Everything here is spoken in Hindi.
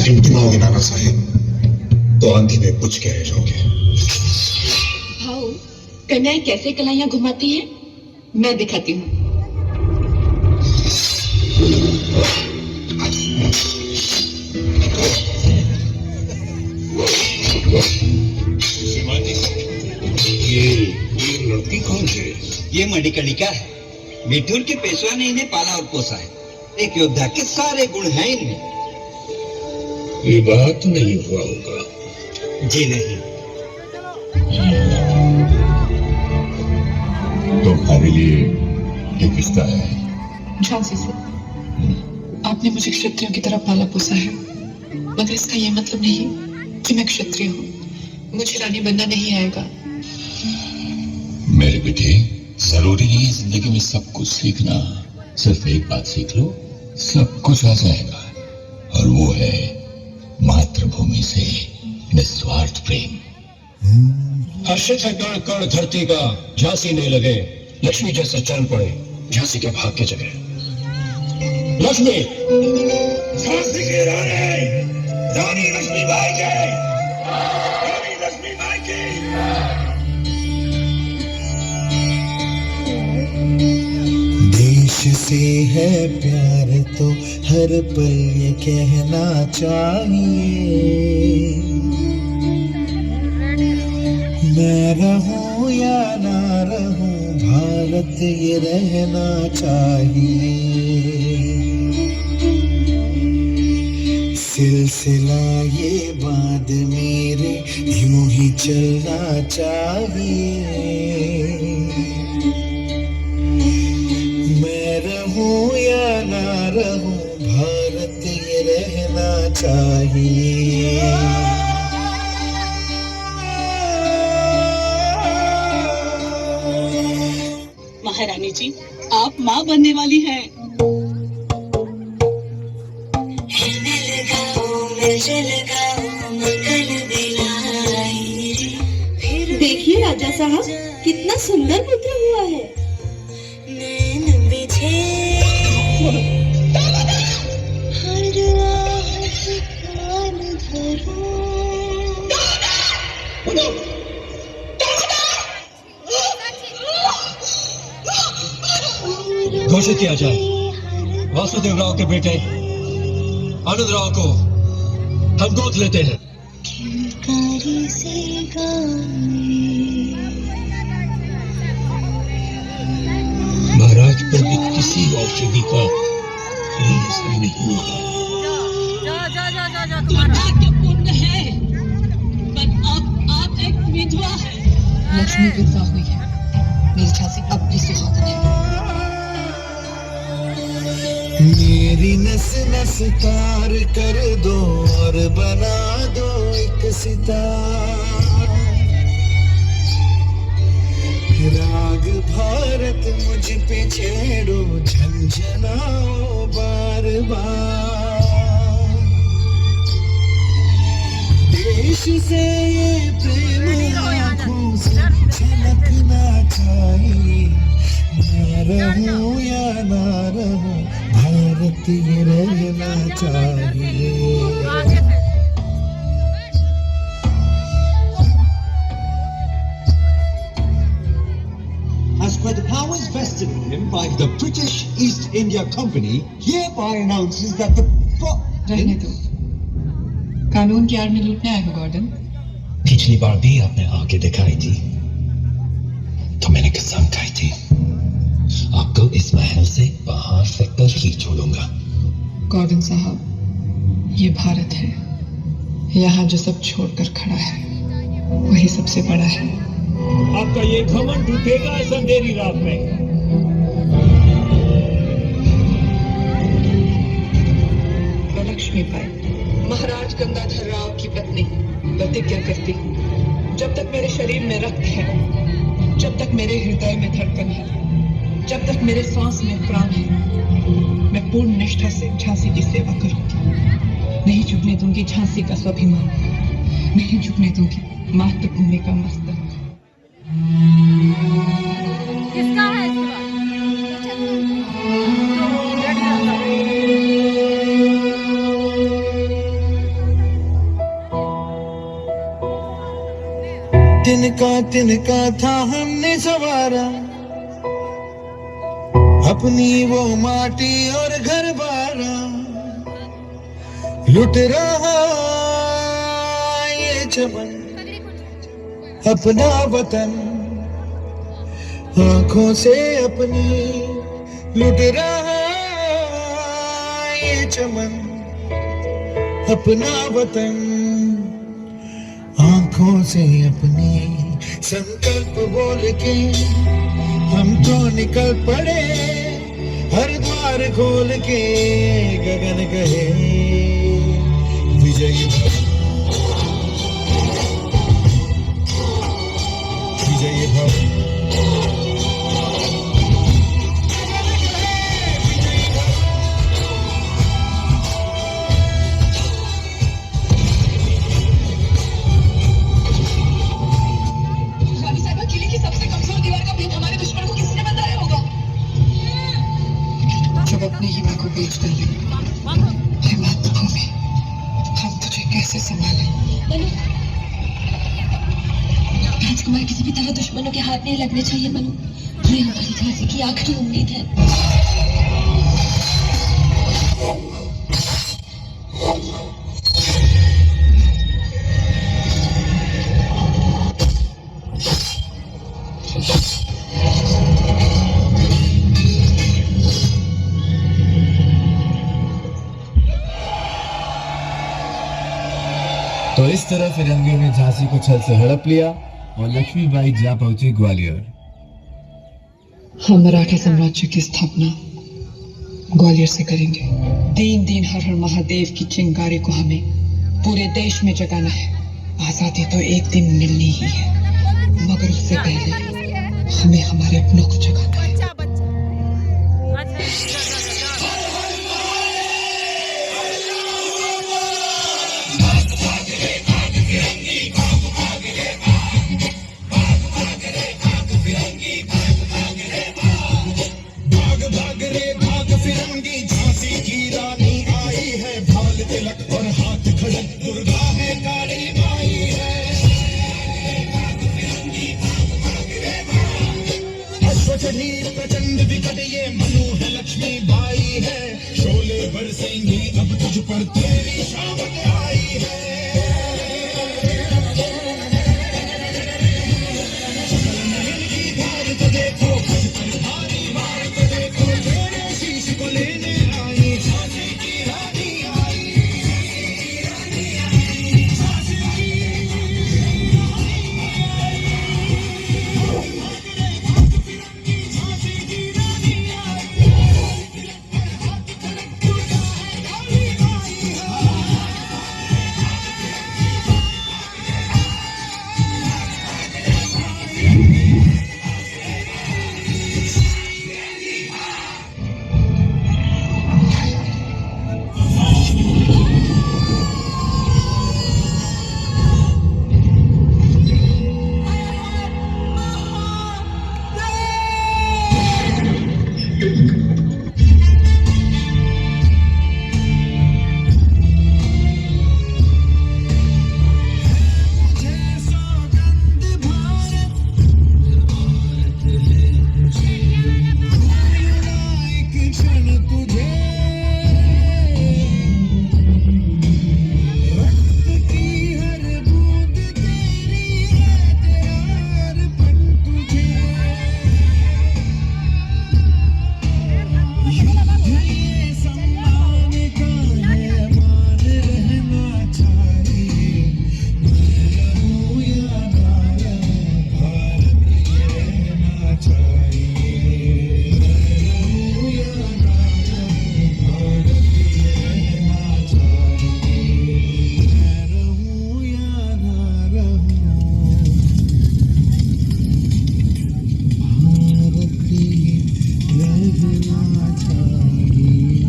टिमटिमाओगे नाना साहेब तो आंधी में बुझ के रह जाओगे। भाऊ, कन्याएं कैसे कलाइयां घुमाती हैं मैं दिखाती हूँ। ये लड़की कौन है? ये मणिकर्णिका है। मिठुर के पेशवा ने इन्हें पाला और पोसा है। एक योद्धा के सारे गुण हैं इनमें। ये बात नहीं हुआ होगा। जी नहीं। तुम्हारे लिए ये किसका है? झांसी से। आपने मुझे क्षत्रियों की तरह पाला पोसा है, मगर इसका ये मतलब नहीं कि मैं क्षत्रिय हूँ। मुझे रानी बनना नहीं आएगा। मेरे बेटे, जरूरी नहीं है जिंदगी में सब कुछ सीखना। सिर्फ एक बात सीख लो, सब कुछ आ जाएगा। और वो है मातृभूमि से निस्वार्थ प्रेम। हर्षित है कण कण धरती का, झांसी नहीं लगे। लक्ष्मी जैसे चल पड़े झांसी के भाग के जगह। लक्ष्मी, झांसी की रानी, रानी लक्ष्मीबाई की, रानी लक्ष्मीबाई की। देश से है प्यार तो हर पल ये कहना चाहिए, मैं रहूं या ना रहूं भारत ये रहना चाहिए। सिलसिला ये बात मेरे यूं ही चलना चाहिए, मैं रहूं या ना रहूं भारत ये रहना चाहिए। महारानी जी, आप माँ बनने वाली हैं। देखिए राजा साहब, कितना सुंदर पुत्र हुआ है। घोषित किया जाए, वासुदेव राव के बेटे आनंद राव को हम गोद लेते हैं। महाराज पर भी किसी औषधि का असर नहीं होगा। पुण्य है, पर आप एक विधवा है। लक्ष्मी विधवा हुई है, मेरी झांसी अब भी सुहागन है। मेरी नस नस तार कर दो और बना दो एक सितार। राग भारत मुझ पे छेड़ो, झंझनाओ बार बार। देश से ये प्रेम आँखों से झलकना चाहिए, मैं रहूं या ना रहूं भारत ये रहना चाहिए। As per the powers vested in him by the British East India Company, hereby announces that the रहने दो, कानून की आड़ में लूटने आए हो गॉर्डन। पिछली बार भी आपने आके दिखाई थी तो मैंने कसम खाई थी आपको इस महल से बाहर फेंककर ही छोड़ूंगा। गॉर्डन साहब, ये भारत है। यहाँ जो सब छोड़कर खड़ा है वही सबसे बड़ा है। आपका ये घमंड टूटेगा इस अंधेरी रात में। लक्ष्मीबाई, महाराज गंगाधर राव की पत्नी, प्रतिज्ञा करती हूँ, जब तक मेरे शरीर में रक्त है, जब तक मेरे हृदय में धड़कन है, जब तक मेरे सांस में प्राण है, मैं पूर्ण निष्ठा से झांसी की सेवा करूंगी। नहीं झुकने दूंगी झांसी का स्वाभिमान, नहीं झुकने दूंगी मातृभूमि का मस्तक। किसका है तिनका था हमने सवारा, अपनी वो माटी और घर बारा, लुट रहा ये चमन अपना वतन, आंखों से अपनी लुट रहा ये चमन अपना वतन, आंखों से अपनी। संकल्प बोल के हम तो निकल पड़े, हर द्वार खोल के गगन कहे विजयी भव, विजयी भव। जब अपने युवा को बेच डाले, हे मातृभूमि, हम तुझे कैसे संभालें? मनु, राजकुमार किसी भी तरह दुश्मनों के हाथ नहीं लगने चाहिए मनु। ये हमारी झांसी की आखिरी उम्मीद है। तो इस तरह फिरंगियों ने झांसी को छल से हड़प लिया और लक्ष्मीबाई जा पहुंची ग्वालियर। हम मराठा साम्राज्य की स्थापना ग्वालियर से करेंगे। 3 दिन हर हर महादेव की चिंगारी को हमें पूरे देश में जगाना है। आजादी तो एक दिन मिलनी ही है, मगर उससे पहले हमें हमारे अपनों को जगाना है। प्रचंड विकट ये मनु है, लक्ष्मी बाई है, शोले बरसेंगे अब तुझ पर तेरी शाम।